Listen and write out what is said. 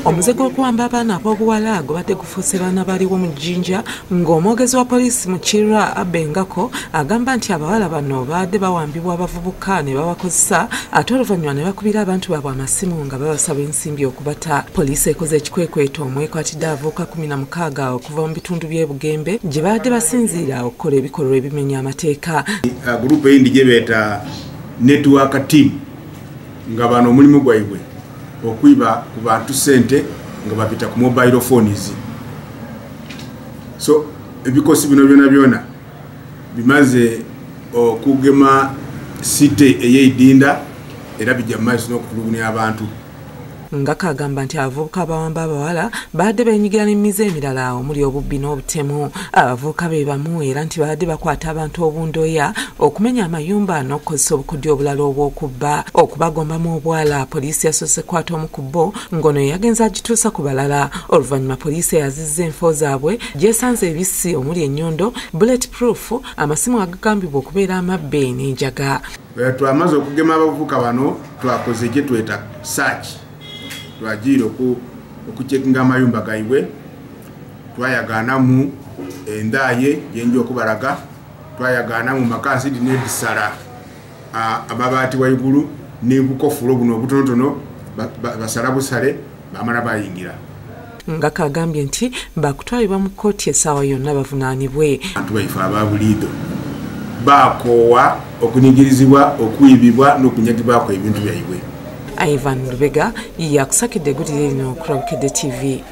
Omuze gw'okuwamba abaana ab'obuwala gubadde gufuuse baana baliwo mu Jinja ng'omwogezi wa poliisi mu Kirwa Abengako agamba nti abawala bano baadde bawambibwa abavubuka ne babakozesa ate oluvannyuma ne bakubira abantu baabwe amasimu nga babasaba ensimbi okubata. Poliisi ekoze ekikwekweto omwekwatidde abavubuka 16 okuva mu bitundu by'e Bugembe gye baadde basinziira okukola ebikolwa ebimenya amateeka. Gurupu eyindi gye beeta network team nga bano omulimu gwabwe okwiba ku bantu sente nga bapita ku mobile phones. So ebikosi bino byona bimaze okugema site eyeidinda era bijja maaso n'okutulugunya abantu. Nga kagamba nti abavubuka abawamba abawala baadde beenyigira n'emmize emirala omuli obubbi n'obutemu. Abavubuka be bamu era nti baadde bakwata abantu obundoya okumenya amayumba n'okukozesa obukodyo obulala obw'okubba. Okubagombamu obwala poliisi yasoose kwata omu ku bo ng'ono yagenza agituusa ku balala. Oluvannyuma poliisi yazizza enfo zaabwe gyesanze ebissi omuli ennyondo, bulletproof, amasimu agagambibwa okubeera amabbe n'enjaga. Twamaze okugema abavubuka bano twakoze gye tweta search. Twajira okucekinga amayumba gaibwe, twayaganamu endaye yenjo okubalaga, twayaganamu makasidi n'ebisala ababaati waigulu n'ebukofulo buno obutonotono basala busale bamala bayingira. Nga kagambye nti bakutwalibwa mu kkooti essaawa yonna bavunaanibwe. Abantu baife ababuliido bakoowa okunyigirizibwa, okwibibwa n'okunyagibwako ebintu byaibwe. Ivan Lubega yakusakidde eggulire lino ku Rabukedde TV.